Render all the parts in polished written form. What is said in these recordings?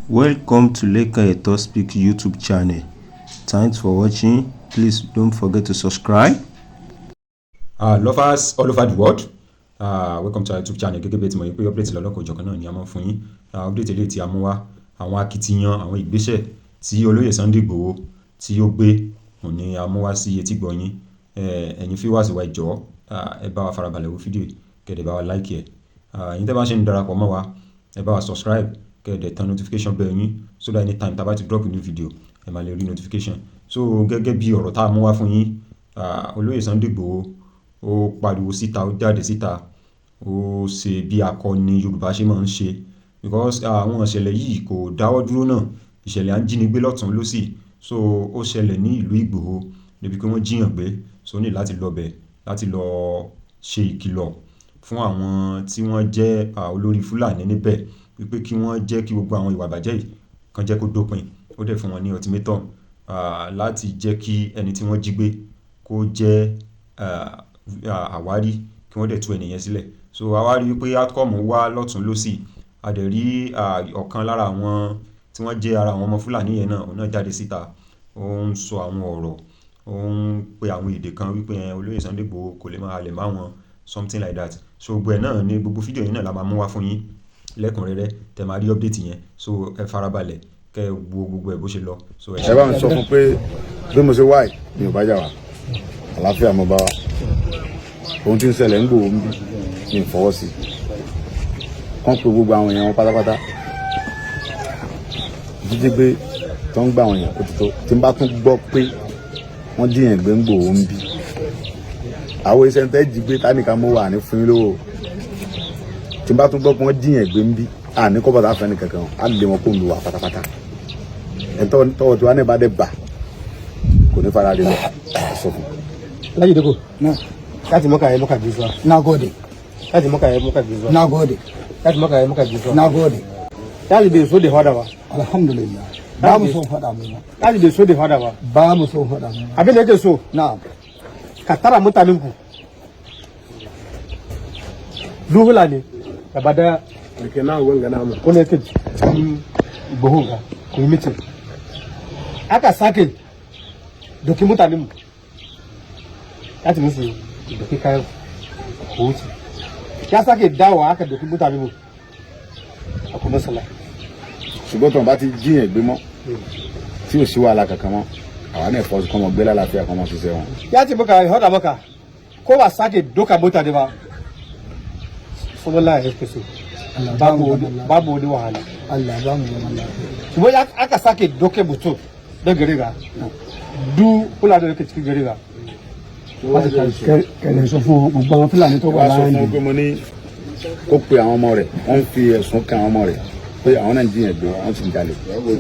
Welcome to Leka Eto Speak YouTube channel. Thanks for watching. Please don't forget to subscribe. Lovers all over the world, welcome to our YouTube channel. Gẹ́gẹ́ bí ẹ ti mọ̀ pé update lọ́lọ́kọ̀ òjọ̀kan náà ni a máa ń fún yín. Update eléyìí tí a mú wá àwọn akitiyan àwọn ìgbésẹ̀ tí olóyè Sunday Igboho tí ó gbé òun ni a mú wá sí etí gbọ́ yín. Ẹ̀yin viewers wa ẹ jọ̀ọ́ ẹ bá wa farabalẹ̀ wo fídíò yìí kẹ́dẹ̀ bá wa like ẹ̀. Ẹ̀yin tẹ́ bá ṣe ń darapọ̀ mọ́ wa ẹ bá wa subscribe kẹ́dẹ̀ tan notification bell yín so that anytime tá bá ti drop new video ẹ máa lè rí notification. So gẹ́gẹ́ bí ọ̀rọ̀ tá a mú wá fún yín, olóyè Sunday Igboho ó pariwo síta, ó jáde síta, ó ṣe bí akọni Yorùbá ṣe máa ń ṣe because àwọn ìṣẹ̀lẹ̀ yìí kò dáwọ́ dúró náà. Ìṣẹ̀lẹ̀ à ń jínigbé lọ́tùn lósì, so ó ṣẹlẹ̀ ní ìlú Ìgbòho débi pé wọ́n jíyàn gbé, so ní láti lọ bẹ̀ láti lọ ṣe ìkìlọ̀ fún àwọn tí wọ́n jẹ́ olórí Fúlàní níbẹ̀ wípé kí wọ́n jẹ́ kí gbogbo àwọn ìwà ìbàjẹ́ yìí kan jẹ́ kó dópin. Ó dẹ̀ fún wọn ní ultimatum láti jẹ́ kí ẹni tí wọ́n jí gbé kó jẹ́ àwárí kí wọ́n dẹ̀ tú ẹnìyẹn sílẹ̀. So àwárí wípé outcome wá lọ́tùn lósì, a dẹ̀ rí ọ̀kan lára àwọn tí wọ́n jẹ́ ara àwọn ọmọ Fúlàní yẹn náà, òun náà jáde síta, ó ń sọ àwọn ọ̀rọ̀, ó ń pe àwọn èdè kan wípé olóyè Sunday Igboho kò lè máa halẹ̀ mọ́ àwọn something like that. So gbogbo ẹ̀ náà ní gbogbo fídíò yẹn náà la máa mú wá fún yín lẹ́kùnrẹ́rẹ́ tẹ́ máa rí update yẹn. So ẹ farabalẹ̀ kẹ́ wo gbogbo ẹ̀ bó ṣe lọ. So ẹ bá mi sọ fún pé bí mo ṣe wáì mi ò bá jà wá, àlàáfíà mo bá wa, ohun tí ń ṣẹlẹ̀ ń gbòó mi ní ìfọwọ́ sí kán pé gbogbo àwọn èèyàn wọn pátápátá jíjí gbé tó ń gbà àwọn èèyàn òtítọ́ tí n bá tún gbọ́ pé wọ́n díyàn gbé ń gbòó ń bí àwọn iṣẹ́ ń tẹ́ jí gbé tánìkà mo wà ní fún yín lówó, tí n bá tún gbọ́ pé wọ́n díyàn gbé ń bí àní kọ́ bàtà fẹ́ ní kankan á lè wọn kó ń lu wa pátápátá. ẹ̀ tọ́wọ́ tí wọ́n á ní bá dé bà kò ní fara rẹ̀ lọ sọ fún. Alhaji Deko, kati maka ya maka gaisuwa. Na gode. Kati maka ya maka gaisuwa. Na gode. Kati maka ya maka gaisuwa. Na gode. Kati bai so da fada ba. Alhamdulillah. Ba mu so fada mu. Kati bai so da fada ba. Ba mu so fada mu. Abin da yake so, na'am. Ka tara mutanen ku. Duhula ne. Gaba da ke na wanga na mu. Ko ne yake Igboho ga ku yi meeting. Aka sake doki mutanen mu. Láti mú sí ìdòkí káyọ̀ owó tí kí á sáké dáwọ̀ aka dòkí búta mímú ọkọ̀ mọ́sánlá. ṣùgbọ́n tó ń bá ti jíyàn gbé mọ́ tí ò sí wàhálà kankan mọ́ àwọn náà fọ́ kọ́mọ gbé lálàáfíà kọ́mọ ṣiṣẹ́ wọn. Yá ti mọ́ka ìhọ́dà mọ́ka kó wà sáké dókà búta dé wa fọlọ́lá ẹ̀ pèsè báàbò ní wàhálà. ṣùgbọ́n yá aka sáké dókè bùtù lẹ́gẹ̀rẹ́ ra dú fúlàní lókè tí gẹ̀rẹ́ ra. Kẹ̀lẹ́ sọ fún gbogbo àwọn Fúlàní tó wà láàrin. Wọ́n sọ fún pé mo ní kó pe àwọn ọmọ rẹ̀, wọ́n fi ẹ̀sùn kan àwọn ọmọ rẹ̀ pé àwọn náà ń jiyàn gbé wọ́n sì ń jalè.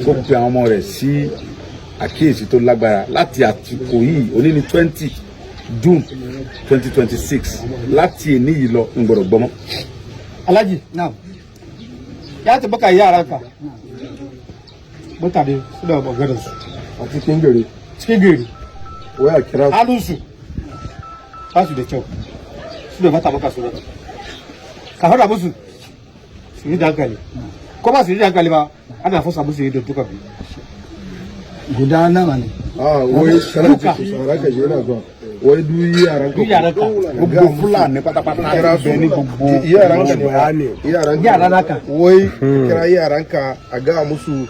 Kó pe àwọn ọmọ rẹ̀ sí àkíyèsí tó lágbára láti àsìkò yìí òní ní 20 June 2026 láti èní yìí lọ ń gbọ́dọ̀ gbọ́mọ́. Alhaji, naam. Ya ta baka yara ka. Mutane su da maganar su. A cikin gari. Cikin gari. Waya kira Halunsu ba su da kyau, su da mata maka suna ka faɗa musu su yi da hankali, ko ba su yi da hankali ba ana fasa musu yi da duka biyu guda nawa ne. Wai kana ciki tsara ka jira zuwa wai du yaran ka gbogbo Fúlàní pátápátá kira su ni gbogbo yaran ka bayani yaran naka wai kira yaran ka a ga musu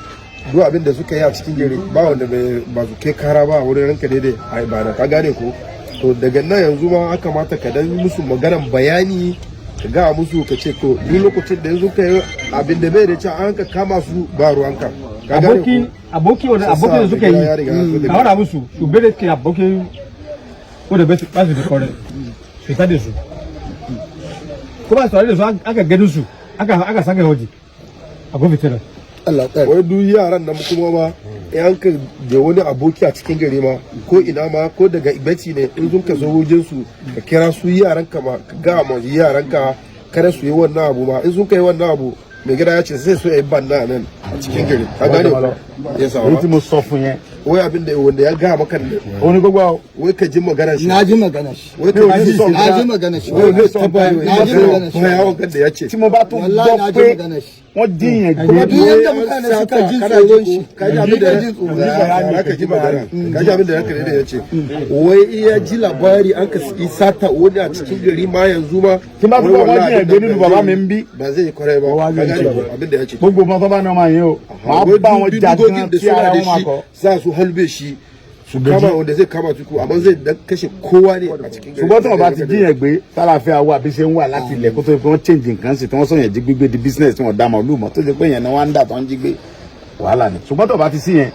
duk abin da suka yi a cikin gari ba wanda ba su kai kara ba wurin ranka daidai a ibada ka gane ko. To daga nan yanzu ma aka mata ka dan musu maganan bayani ka ga musu ka ce to duk lokacin da yanzu kai abin da bai da ci an ka kama su ba ruwanka ka gane ko. Aboki da suka yi ka wada musu su bai da ke aboki wanda ba su da kore su ta da su kuma su da su aka gani su aka saka waje a gobe tana. Wai duk yaran nan kuma ma yan ka je wani aboki a cikin gari ma ko ina ma ko daga ibeti ne in sun ka zo wajen su ka kira su yaran ka ma ka ga ma yaran ka kada su yi wannan abu ma in sun kai wannan abu mai gida ya ce sai su yi banna nan a cikin gari ka gane ko ya sa wani mo sọ fún yẹn wai abin da wanda ya ga maka ne wani gbogbo wai ka ji magana shi Na ji magana shi. wai ka ji Na ji magana shi. wai ne Na ji magana shi. wai ya wakar da ya ce tí mo bá tún Wallahi na gbọ́ ji pé magana shi. wọ́n díyàn gbé. duk yadda mutane suka ji tsoron shi kaji abin da aka ji magana kaji abin da ranka da ya ce wai iya ji labari an ka sata wani a cikin gari ma yanzu ma tí bá tún bá wọ́n díyàn gbé nínú bàbá mi ń bí. ba zai kwarai ba abin da ya ce gbogbo ọmọ tó bá náà máa yẹn o máa bá wọn jà gan tí ara wọn máa kọ. za su halbe shi su kama wanda zai kama tuku amma zai dan kashe kowa ne a cikin gari. ṣùgbọ́n tí wọ́n bá ti díyàn gbé tálàfẹ́ àwọ̀ àbí ṣe ń wà láti ilẹ̀ kó tó fi wọ́n change nǹkan sí tí wọ́n sọ̀yàn jí gbígbé di business tí wọ́n dá màálù mọ́ tó ṣe pé yẹn ni wọ́n ń dà tó ń jí gbé wàhálà ni ṣùgbọ́n tó bá ti sí yẹn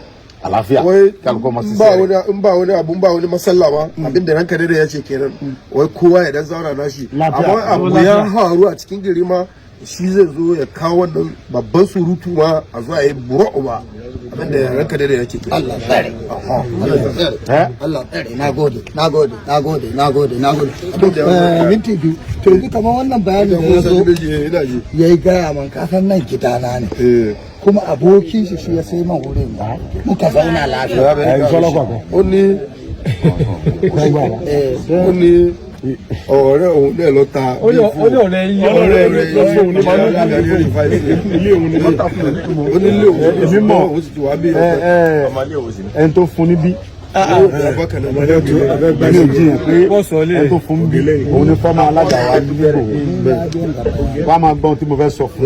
àlàáfíà kálukọ́ mọ́ sí sẹ́yìn. in ba wani abun ba wani masalla ba abin da ranka da ya ce kenan wai kowa ya dan zauna nashi amma abu ya haru a cikin gari ma shi zai zo ya kawo wannan babban surutu ma a zo a yi bura'u ba abin da ranka da ya ce kenan. Allah tsare Allah tsare nagode minti biyu to yanzu kamar wannan bayanin da ya zo ya yi gaya man kasan nan gidana ne kuma abokin shi ya sai man wurin muka zauna lafiya ó ní ọ̀rẹ́ òun náà lọ ta ó ní ọ̀rẹ́ yín ọ̀rẹ́ rẹ̀ ló fún òun ní màálù ilé òun ní mọ́tà fún òun ó ní ilé òun mọ̀ ó sì ti wá bí ẹni tó fún níbí ilé òjìyàn pé ẹni tó fún bí òun ní fọ́mà alága wa níbí kò wá máa gbọ́n tí mo fẹ́ sọ fún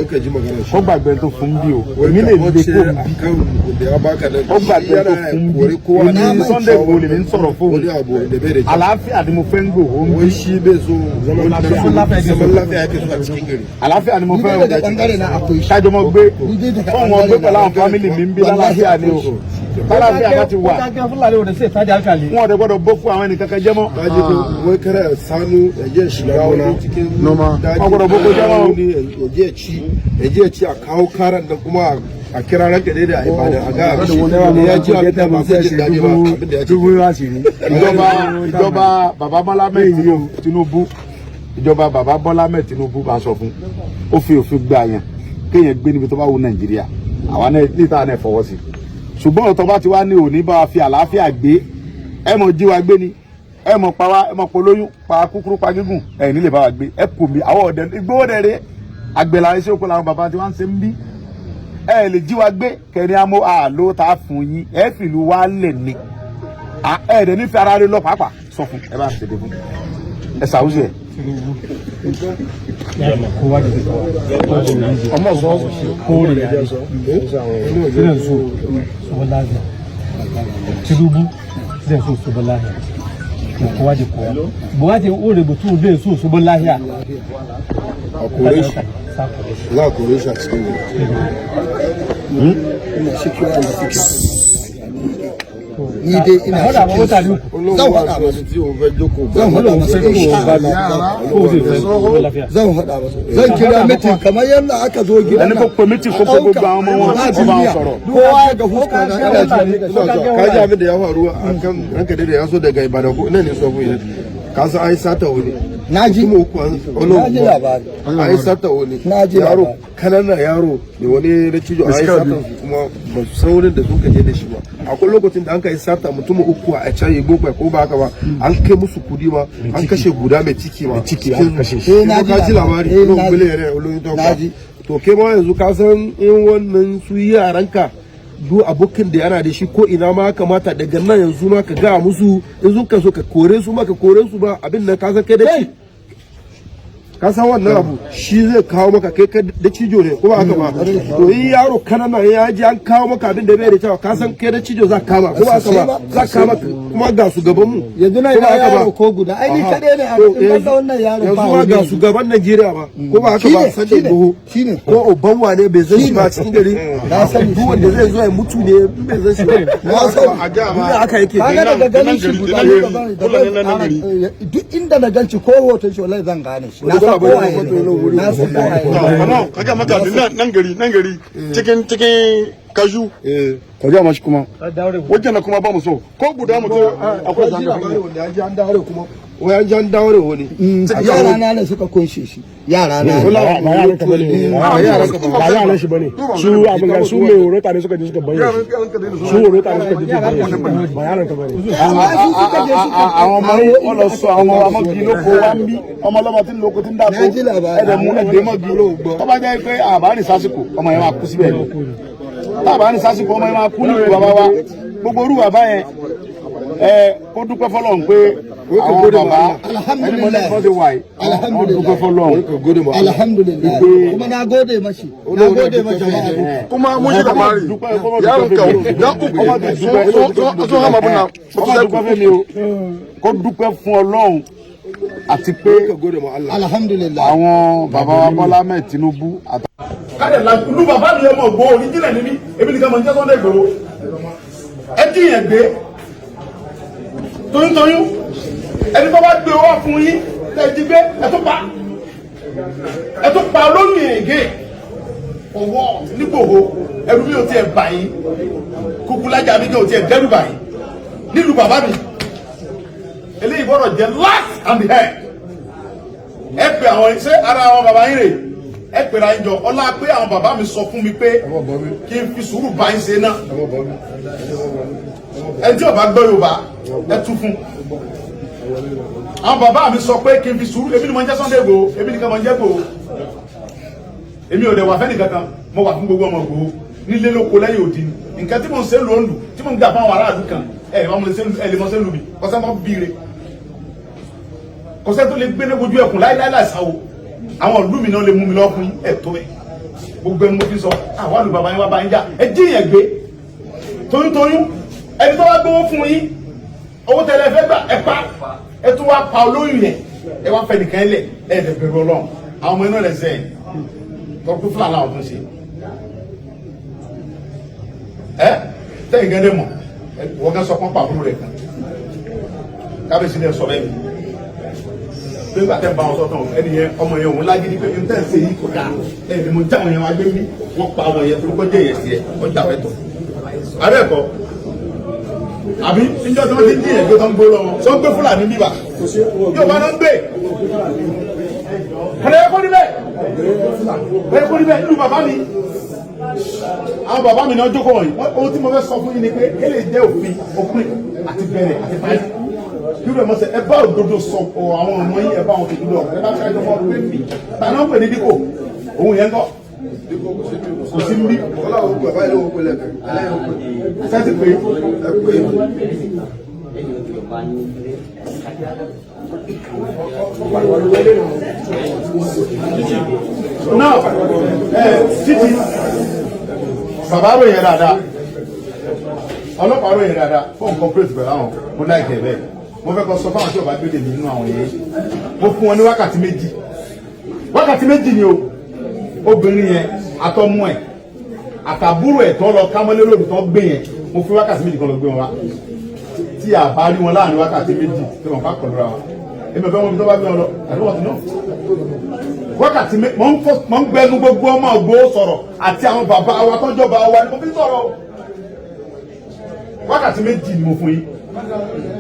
ó gbàgbé ẹni tó fún bí o èmi lè dé kó bí ó gbàgbé ẹni tó fún bí èmi Sunday Igboho lè ní sọ̀rọ̀ fóun àlàáfíà ni mo fẹ́ ń gbò ó ń bí àlàáfíà ni mo fẹ́ kájọ mọ́ gbé fún wọn gbé pẹ̀lú àwọn fámìlì mi ń bí lálàáfíà ni o lálàáfíà bá ti wà wọn ò dẹ gbọ́dọ̀ bó fún àwọn ẹnìkankan jẹ mọ́. bájú tó wọ́n kẹ́rẹ́ sanu ẹ̀jẹ̀ ìṣìlẹ̀ wọn wọn gbọ́dọ̀ bó kó jẹ mọ́. ẹ̀jẹ̀ ci a kawo karan da kuma a kira ranka dai da ibada a ga ya ji abin da ba sai jin daɗi ba abin da ya ci. ìjọba bàbá Bọ́lá Tinubu ìjọba bàbá Bọ́lá Tinubu bá sọ fún ó fi òfin gbà yẹn kéèyàn gbé níbi tó bá wù Nàìjíríà àwa náà níta náà fọwọ́ sí ṣùgbọ́n ọ̀tọ̀ bá ti wá ní òní bá wa fi àlàáfíà gbé ẹ mọ̀ jí wa gbé ni ẹ mọ̀ pa wá ẹ mọ̀ polóyún pa kúkúrú pa gígùn ẹ nílé bá wa gbé ẹ kò mí àwọn ọ̀dẹ Ìgbòho dẹ̀rẹ̀ àgbẹ̀là iṣẹ́ oko làwọn bàbá tí wọ́n ń ṣe ń bí ẹ lè jí wa gbé kẹrin amó àló tá a fún yín ẹ fìlú wa lẹ̀ ní ẹ dẹ̀ nífẹ̀ẹ́ ara rẹ lọ pàápàá sọ fún ẹ bá ṣèdè fún ẹ ṣàwùjọ ẹ. ọmọ sọ kóòrè rẹ sílẹ̀ nsọ sọbọláhìá Tinubu sílẹ̀ nsọ sọbọláhìá kowa da kowa buwate o rubutu zai so sọbọláhìá a kore shi za a kore shi a cikin ni dai ina hada ma mutane zan hada masu ciwon fejoko zan hada masu zan hada masu zan kira mitin kamar yadda aka zo gidan ẹni kò pèmítì kó kó gbogbo àwọn ọmọ wọn kó bá wọn sọ̀rọ̀. kowa ga fuska na ka ji abin da ya faru a kan ranka da ya so daga Ibadan ko nan ne so ne ka san ai sata wani na ji kuma uku na ji labari ai sata wani yaro kanana yaro ne wani da cijo ai sata kuma ba su san wurin da suka je da shi ba akwai lokacin da an kai sata mutum uku a can yi gobe ko ba haka ba an kai musu kudi ma an kashe guda mai ciki ma an kashe shi ka ji labari ko bele ne oloyin to ke ma yanzu ka san in wannan su yaranka duk abokin da yana da shi ko ina ma kamata daga nan yanzu ma ka ga musu in sun ka so ka kore su ma ka kore su ba abin nan ka san kai da shi ka san wannan abu shi zai kawo maka kai da cijo ne ko ba haka ba to in yaro kanana ya ji an kawo maka abin da bai da cewa ka san kai da cijo za ka kama ko ba haka ba za ka kama kuma ga su gaban mu yanzu na yaro ko guda ai ni kadai ne a cikin wannan yaro ba yanzu ga su gaban Najeriya ba ko ba haka ba Sunday Igboho ko Oban wane bai zan shi ba cikin gari na san duk wanda zai zo ya mutu ne bai zan shi ba na san a ga ma haka yake kaga daga ganin shi guda duk inda na ganci ko hoton shi wallahi zan gane shi na san kaga maka nan gari cikin kashu ka ja mashi kuma wajen na kuma ba mu so ko guda mutum akwai zanga wanda ya ji an dawo kuma wai jan dawo da wani yara na ne suka kunshe shi yara na ba yaran ka bane ba yaran shi bane su abin ga su mai horo tare suka je suka bayyana su horo tare suka je suka bayyana ba yaran ka bane àwọn ọmọ wọn lọ sọ àwọn ọmọ gí ló kó wá ń bí ọmọ ọlọmọ tí ń lo okun tí ń dà kó ẹdẹ mú ẹdẹ mọ gí ló tó bá jẹ́ pé àbá ní sásìkò ọmọ yẹn máa kú síbẹ̀ ni tábà ní sásìkò ọmọ yẹn máa kú nílùú bàbá wa gbogbo orú bàbá yẹn kó dúpẹ́ fọlọ́run pé àwọn bàbá ẹni mọ́ lẹ́kọ́ ti wà yìí wọ́n dúpẹ́ fọlọ́run alhamdulillah kuma na gode mashi kuma mun shi da mari yaron ka ya uku so hama buna kó dúpẹ́ fún Ọlọ́run àti pé alhamdulillah àwọn bàbá wa Bọ́lá Ahmed Tinubu kádẹ̀ la ìlú bàbá mi ọmọ ògbó oníjìnlẹ̀ ní mí èmi nìkan mọ̀ ní jẹ́ Sunday Igboho ẹ díyàn gbé toyúntoyún ẹni tó bá gbé owó fún yín tẹ́ẹ̀dí gbé ẹ tó pa olóyìn ègé ọwọ́ nígbòho ẹrù mi ò tiẹ̀ bà yín kúkú lájà mi ò tiẹ̀ dẹ́rù bà yín nílùú bàbá mi eléyìí gbọ́dọ̀ jẹ́ last and the head ẹ pè àwọn ṣé ara àwọn bàbá yín rè ẹ pèrè àyìnjọ ọlá pé àwọn bàbá mi sọ fún mi pé kí n fi sùúrù bá yín ṣe náà ẹ tí ọba gbọ́ Yorùbá ẹ tú fún àwọn bàbá mi sọ pé kí n fi sùúrù èmi ni mo ń jẹ́ Sunday Igboho èmi nìkan mo ń jẹ́ Igboho èmi ò dẹ̀ wà fẹ́ni kankan mo wà fún gbogbo ọmọ Igboho nílé lóko lẹ́yìn òdì ni nǹkan tí mo ń ṣe lóńdù tí mo ń gbà fún àwọn aráàlú kan ẹ lè mọ ṣe lù mí kọsẹ́ mọ́ bíire kọsẹ́ tó lè gbé ní ojú ẹkùn láíláí láìsáwò àwọn ìlú mi náà lè mú mi lọ fún ẹ̀tọ́ ẹ̀ gbogbo ẹni mo fi sọ àwọn àlùbàbà yín wá bá yín jà ẹ jíyàn gbé toyúntoyún ẹni tó wá gbówó fún yín owó tẹ́lẹ̀ fẹ́ gbà ẹ pa ẹ tún wá pa olóyún yẹn ẹ wá fẹ́ nìkan lẹ̀ ẹ lè bẹ̀rù Ọlọ́run àwọn ọmọ iná lẹ̀ sẹ́yìn tọ́kú fúlàní àwọn tó ń ṣe ẹ tẹ́yìn gẹ́gẹ́ mọ̀ wọ́n gẹ́ sọ pọ́npà àbúrò rẹ̀ kan kábíyèsí lè sọ bẹ́ẹ̀ pé nígbà tẹ́ ń bá wọn sọ́tàn ẹni yẹn ọmọ yẹn òun lágídí pé n tẹ́ ń ṣe yìí kò dáa ẹni mo já àwọn yẹn wá gbé mi wọ́n pa àwọn yẹn tó kọ́ jẹ́ yẹn sí ẹ wọ́n jà wẹ́tọ̀ àbẹ́ ẹ̀kọ́ àbí níjọ́ tí wọ́n ti dín ẹ̀gbẹ́ tó ń gbó lọ́wọ́ sọ ń gbé fúlàní bíbà yóò bá náà ń gbé ẹ̀rẹ́ kó níbẹ̀ ẹ̀rẹ́ kó níbẹ̀ nínú bàbá mi àwọn bàbá mi náà jókòó wọ̀nyí ohun tí mo fẹ́ sọ fún yín ni pé èlé jẹ́ òpin àti bẹ̀rẹ̀ àti parí kí ló mọ̀ sẹ́ ẹ bá òdodo sọ àwọn ọmọ yín ẹ bá wọn tòdodo ẹ bá fẹ́ ọmọ pé mi tàná ń pè ní dípò òun yẹn kọ́ kò sí mi sẹ́sì pé náà títí bàbá ròyìn dáadáa ọlọ́pàá ròyìn dáadáa fún nǹkan pírèsì pẹ̀lú àwọn mo láìkẹ́ bẹ́ẹ̀ mo fẹ́ kọ́ sọ fáwọn tí ọba gbé mi nínú àwọn yẹn mo fún wọn ní wákàtí méjì ni o obìnrin yẹn àtọmú ẹ̀ àtàbúrò ẹ̀ tó lọ kámọ́lé lórí tó gbé yẹn mo fi wákàtí méjì kan lọ gbé wọn wá tí a bá rí wọn láàrin wákàtí méjì tí wọn bá kọlu ra wọn èmi ọ̀fẹ́ wọn bí tó bá gbé wọn lọ àti wọn ti náà wákàtí méjì mọ̀ ń gbẹnu gbogbo ọmọ Ìgbòho sọ̀rọ̀ àti àwọn bàbá wa tọ́jọ́ bá wa ni mo fi sọ̀rọ̀ wákàtí méjì ni mo fún yín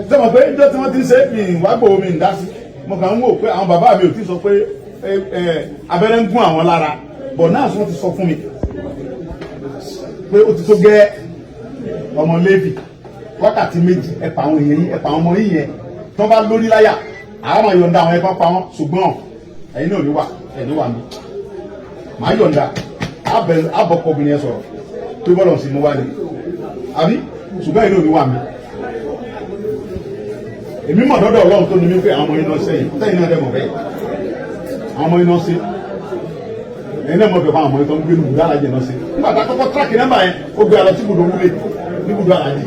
sọ́mọ̀ pé ìjọ tí wọ́n ti ń ṣe ìwà Ìgbòho mi ń dá sí mo kàn ń wò pé àwọn bàbá mi ò tí sọ pé abẹ́rẹ́ ń gún àwọn lára bọ̀ náà wọ́n ti sọ fún mi pé ó ti tó gẹ́ ọmọ Léfì wákàtí méjì ẹ̀pà àwọn èèyàn yín ẹ̀pà àwọn ọmọ yín yẹn tí wọ́n bá lórí láyà àwọn ọmọ yọ̀ǹda àwọn ẹ̀kọ́ pa wọ́n ṣùgbọ́n ẹ̀yin náà ní wà ẹ̀ní wà mí màá yọ̀ǹda àbọ̀kọ̀ obìnrin yẹn sọ̀rọ̀ pé bọ́lọ̀ sí mo wá ní àbí ṣùgbọ́n ẹ̀yin náà ní wà mí èmi mọ̀ dọ́dọ̀ Ọlọ́run tó ní mí pé àwọn ọmọ yín náà sẹ́yìn sẹ́yìn náà dẹ̀ mọ̀ bẹ́ẹ̀ àwọn ọmọ yín náà sí ẹ̀yin náà mọ̀ bẹ̀ fún àwọn ọmọ yín tó ń gbé nùgbùdó alájẹ náà sí nígbà tá a kọ́kọ́ tíráàkì nọ́mbà yẹn ó gbé alọ sí ibùdó wúlé níbùdó alájẹ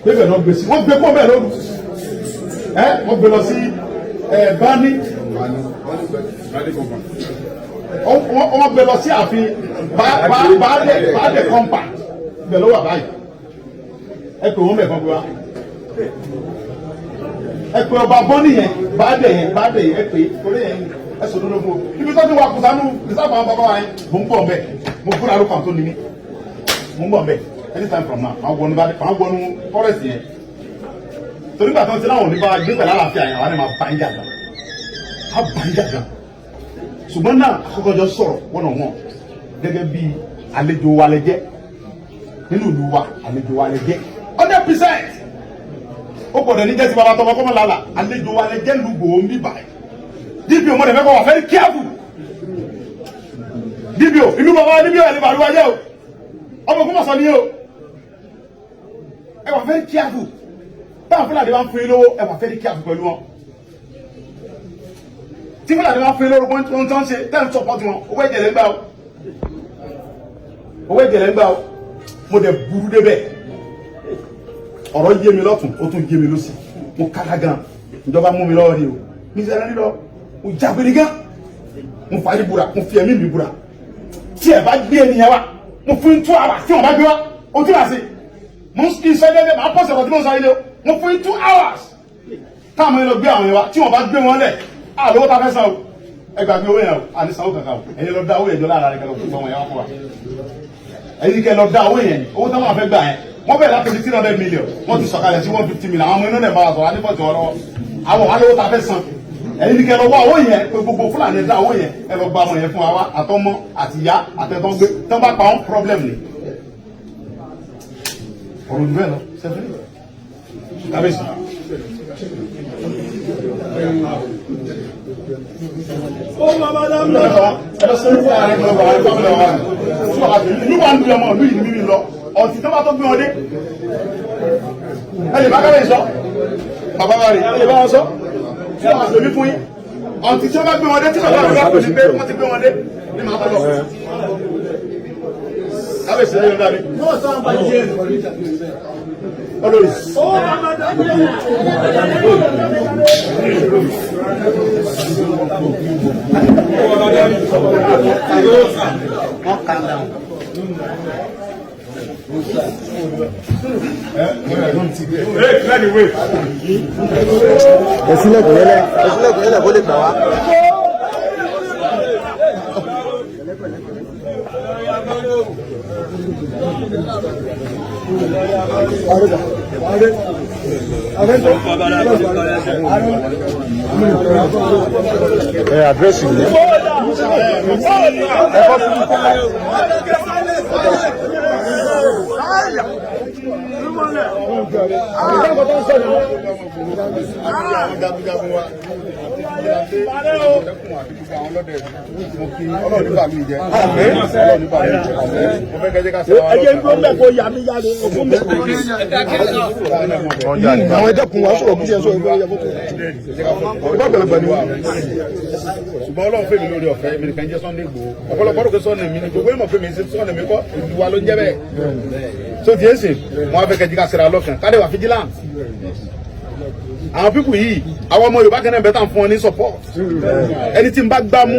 bẹ́ẹ̀ náà gbé sí wọ́n gbé kó bẹ́ẹ̀ lóru wọ́n gbé lọ sí bani wọ́n gbé lọ sí ààfin baálẹ̀ compact bẹ́ẹ̀ ló wà báyìí ẹ pè wọ́n bẹ̀ kan gbé wa ẹ pè ọba bọ́ọ̀nì yẹn baálẹ̀ yẹn ẹ pè orí yẹn ẹ sọ lórí fún ibi tó ti wà kùsànù ìsáfà àwọn bàbá wa yẹn mo ń bọ̀ mbẹ́ mo fúnra ló kàn tó ní mi mo ń bọ̀ mbẹ́ anytime from now àwọn wọnú forest yẹn torí gbà tó ń ti láwọn oníbà gbé pẹ̀lú àlàáfíà yẹn àwọn ni máa bá ń jàgbá á bá ń jàgbá ṣùgbọ́n náà àkọ́kọ́jọ́ sọ̀rọ̀ wọ́n náà wọ́n gẹ́gẹ́ bí àlejò wa lẹ jẹ́ nínú ìlú wa àlejò wa lẹ jẹ́ 100%. ó gbọ́dọ̀ ní jẹ́ ti bàbá tọmọ kọ́mọ làlà àlejò wa lẹ jẹ́ lùgbò ń bí báyìí DPO mo dẹ̀ fẹ́ kọ́ wà very careful DPO ìlú bàbá DPO ẹ̀ lè bàlúwa yẹ o ọmọ kó mọ̀ sọ ní o ẹ wà very careful táwọn fúlàní bá ń fún yín lówó ẹ wà very careful pẹ̀lú wọn tí fúlàní bá ń fún yín lówó ohun tó ń ṣe tẹ́ ń sọpọ́tì wọn owó ẹ̀jẹ̀ lẹ́gbàá o owó ẹ̀jẹ̀ lẹ́gbàá o mo dẹ̀ burú débẹ̀ ọ̀rọ̀ yé mi lọ́tún ó tún yé mi lọ́sì mo kára gan ìjọba mú mi lọ́wọ́ ni o mi sẹ́ni lílọ mo jágbére gan mo fàáyé búra mo fi ẹ̀mí mi búra tí ẹ bá gbé ènìyàn wa mo fún 2 hours tí wọn bá gbé wa o tí wàá ṣe mo ń sọ ẹgbẹ́ máa pọ̀ sọ̀rọ̀ tí mo ń sọ ilé o mo fún 2 hours táwọn ẹni lọ gbé àwọn yẹn wa tí wọn bá gbé wọn lẹ̀ àlówó ta fẹ́ san o ẹ gbàgbé owó yẹn o àní sanwó kankan o ẹ̀yin lọ dá owó yẹn jọ lára rẹ kẹlẹ́ fún ọmọ yẹn wá fún wa ẹ̀yin kẹ lọ dá owó yẹn owó táwọn afẹ́ gbà yẹn wọ́n bẹ̀rẹ̀ láti 300 million wọ́n ti sọ̀kalẹ̀ sí 150 million àwọn ọmọ inú ẹ̀ máa sọ̀rọ̀ adébọ̀tì wọn lọ́wọ́ àwọn alówó ta fẹ́ san ẹ̀yin ní kẹ lọ wá owó yẹn pé gbogbo fúlàní dá owó yẹn ẹ lọ gba ọmọ yẹn fún wa àtọmọ àtìyá àtẹtọ́ gbé tọ́ bá pa wọn problem ni ọ̀rọ̀ ìlú ẹ̀ lọ sẹ́fẹ́ kábíyèsí. ó máa bá dáhùn lọ́wọ́ ẹ lọ sẹ́yìn fún ààrẹ lọ́wọ́ àwọn ìfọ̀mù lọ́wọ́ ìlú wa ń bí ọmọ ìlú yìí mímí lọ ọtí tó bá tó gbé wọn dé ẹ lè bá kábíyèsí sọ bàbá wa rè ẹ lè bá wọn sọ tí wọn àti omi fún yín ọtí tí wọn bá gbé wọn dé tí bàbá wa kò ní pé wọn ti gbé wọn dé ní màá tọ́ lọ. kábíyèsí lè dàbí. olórí. ẹsílẹ̀kùn yẹlẹ̀ kó lè gbà wá. Àdírẹ́sì yìí. àwọn ẹ̀dẹ́kun wa sọ̀rọ̀ bí ṣe sọ ìgbẹ́ ìyàwó tó ìbá gbẹ̀lẹ̀gbẹ̀ ni wọ́n. ṣùgbọ́n ọlọ́run fèmí lórí ọ̀fẹ́ mi nìkan jẹ́ Sunday Igboho ọ̀pọ̀lọpọ̀ rògbé Sunday mi ni gbogbo ìmọ̀ fèmí sí Sunday mi kọ́ ìlú wa ló ń jẹ́ bẹ́ẹ̀. tó ti yé sìn wọn á fẹ́ kẹ́jí ká sẹ́ra lọ́kàn ká lè wà vigilance. àwọn pípù yìí àwọn ọmọ Yorùbá kan náà bẹ́ẹ̀ tà ń fún ọ ní support ẹni tí n bá gbá mú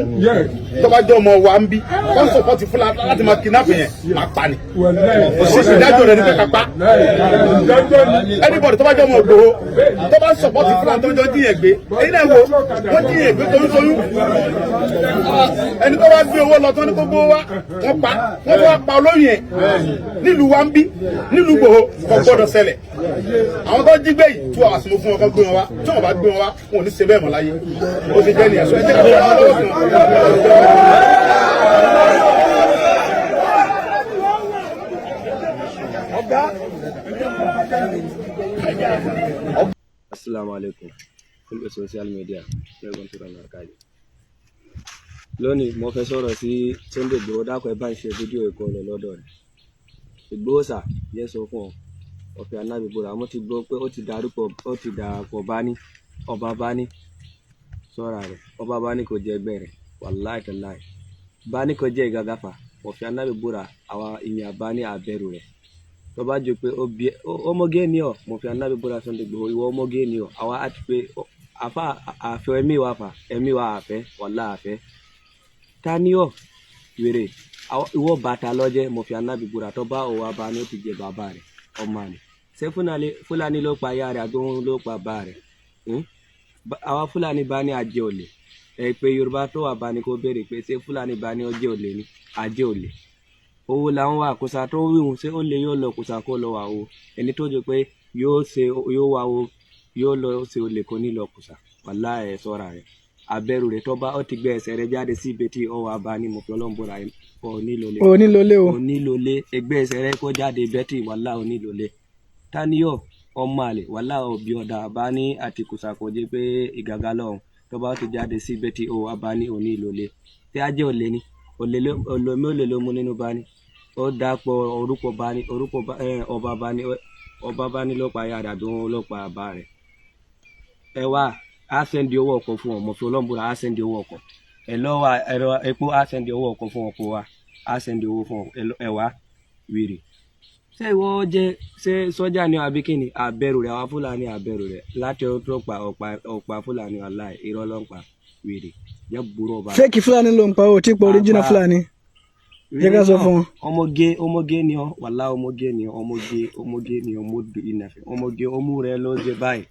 tó bá jẹ́ ọmọ wa ń bí wọ́n support Fúlàní láti máa kidnap yẹn máa pa ni òṣìṣẹ́ ìdájọ́ rẹ̀ ní pé kápá anybody tó bá jẹ́ ọmọ Ìgbòho tó bá support Fúlàní tó ń jọ jíyàn gbé èyí náà wo wọ́n jíyàn gbé toyúntoyún ẹni tó bá gbé owó lọ tó ní kó gbówó wá wọ́n pa wọ́n tó wá pa olóyìn ẹ̀ nílùú wa ń bí nílùú Ìgbòho kò gbọ́dọ̀ ṣẹlẹ̀ àwọn tó jí gbé yìí tú àwọn àsìmọ́ fún wọn kó gbé wọn wá tí wọn bá gbé wọn wá wọn ò ní ṣe bẹ́ẹ̀ mọ́ láyé ó ti jẹ́ nìyẹn sọ ẹ jẹ́ ká fún wọn lọ́wọ́ fún wọn. Assalamu alaikum. Fún social media lẹ́gbọ̀n tó rọrùn àkáyé. Lónìí mo fẹ́ sọ̀rọ̀ sí Sunday Igboho dákọ̀ ẹ bá ń ṣe fídíò ẹ̀kọ́ lọ lọ́dọ̀ rẹ̀. Igboho sà yẹ sọ fún ọ ọ̀fẹ́ anábìbúra mo ti gbọ́ pé ó ti dàpọ̀ bání ọba bání sọ́ra rẹ̀ ọba bání kò jẹ́ ẹgbẹ́ rẹ̀ wàláì tàláì bání kò jẹ́ ìgàgàfà ọ̀fẹ́ anábìbúra àwọn ìyàn bání àbẹ̀rù rẹ̀ tó bá jọ pé ọmọge ni ọ mo fi anábìbúra Sunday Igboho ìwọ ọmọge ni ọ àwa àti pé àfa àfẹ́ ẹ̀mí wa àfẹ́ wàlá àfẹ́ ta ni ọ wèrè ìwọ bàtà lọ́jẹ́ mo fi anábìbúra tó bá òwò abání ó ti jẹ bàbá rẹ̀ ọmọ rẹ̀ ṣé Fúlàní ló pa ìyá rẹ̀ àgbóhun ló pa bá rẹ̀ àwa Fúlàní bá ní àjẹ olè pé Yorùbá tó wà bá ní kó béèrè pé ṣé Fúlàní bá ní ọjẹ olè ní àjẹ olè owó làwọn wà kùsà tó wíwùn ṣé ó lè yóò lọ kùsà kó lọ wà o ẹni tó jẹ pé yóò wà o yóò lọ ṣe olè kò ní lọ kùsà wàhálà ẹ̀ sọ́ra rẹ̀ abẹ́rù rẹ̀ tó bá ó ti gbé ẹsẹ̀ rẹ̀ jáde sí ibi tí ó wà bá ní mo fi Ọlọ́run búra onílòlé ẹgbẹ́ ẹsẹ̀ rẹ̀ kó jáde bẹ́tì wàhálà onílòlé táníyọ̀ ọmọ àlè wàhálà òbí ọ̀dà bá ní àti kùsà kò jẹ́ pé ìgàgà lọ́hùn tó bá ó ti jáde sí ibi tí ó wà bá ní onílòlé tí a jẹ́ olè ní olè ló mú nínú bá ní ó dàpọ̀ orúkọ bá ní ọba bá ní ló pa ìyá rẹ̀ àbí wọn ló pa bàbá rẹ̀ ẹ wá á sẹ́ndì owó ọkọ̀ fún ọmọ fi Ọlọ́run búra á sẹ́ndì owó ọkọ̀ ẹ lọ́wọ́ ẹ̀rọ epo á sẹ́ndì owó ọkọ̀ fún ọkọ̀ wa á sẹ́ndì owó fún ẹ wá wèrè ṣé ìwọ jẹ́ ṣé sọ́jà ni àbí kíni àbẹ̀rù rẹ̀ àwọn Fúlàní àbẹ̀rù rẹ̀ láti ọjọ́ ọ̀pá Fúlàní aláì irọ́ ló ń pa wèrè jẹ́ burú ọba. fake Fúlàní ló ń pa ó tí pọ̀ original Fúlàní jẹ́ ká sọ fún wọn. ọmọge ni ọ wàlá ọmọge ni ọmọge ìnàfẹ́ ọmọge ọmú rẹ ló jẹ báyìí.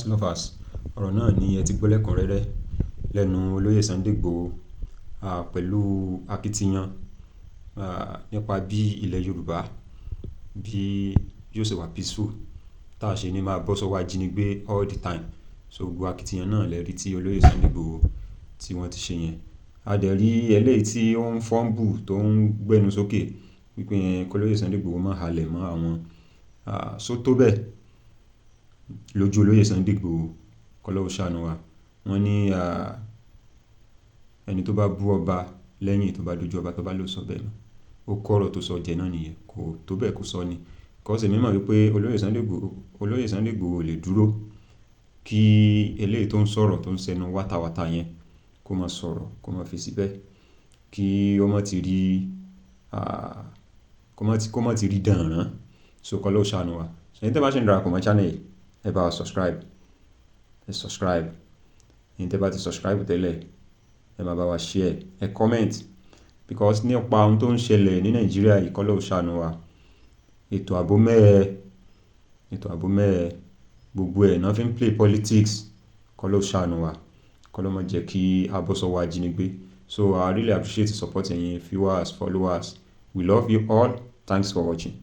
lovers ọ̀rọ̀ náà ni ẹ ti gbọ́ lẹ́kùnrẹ́rẹ́ lẹ́nu olóyè Sunday Igboho pẹ̀lú akitiyan nípa bí ilẹ̀ Yorùbá bí yóò ṣe wà peaceful tá a ṣe ní máa bọ́ sọ́wọ́ ajínigbé all the time so gbogbo akitiyan náà lẹ́rí tí olóyè Sunday Igboho tí wọ́n ti ṣe yẹn a dẹ̀ rí eléyìí tí ó ń fọ́nbù tó ń gbẹnu sókè wípé kólóyè Sunday Igboho máa halẹ̀ mọ́ àwọn sótó bẹ́ẹ̀ lójú olóyè Sunday Igboho kọ́lọ́wọ́ ṣàánú wa wọ́n ní ẹni tó bá bú ọba lẹ́yìn tó bá dojú ọba tó bá lò sọ bẹ́ẹ̀ ó kọ́rọ̀ tó sọ jẹ náà nìyẹn kò tó bẹ́ẹ̀ kó sọ ni kọ́sẹ̀ mímọ̀ wípé olóyè Sunday Igboho lè dúró kí eléyìí tó ń sọ̀rọ̀ tó ń sẹnu wátawàta yẹn kó máa sọ̀rọ̀ kó máa fi síbẹ̀ kí ó má ti rí kó má ti rí dànrán so kọ́lọ́wọ́ ṣàánú wa ẹni tẹ́ bá ṣe ń darapọ̀ mọ́ channel ẹ bá wa subscribe ẹni tẹ́ bá ti subscribe tẹ́lẹ̀ ẹ máa bá wa share ẹ comment because nípa ohun tó ń ṣẹlẹ̀ ní Nàìjíríà yìí kọ́lọ́wọ́ ṣàánú wa ètò ààbò mẹ́ẹ̀ gbogbo ẹ̀ náà fi ń play politics kọ́lọ́wọ́ ṣàánú wa kọ́lọ́ má jẹ́ kí a bọ́ sọ́wọ́ ajínigbé so I really appreciate the support ẹ̀yin viewers followers we love you all thanks for watching.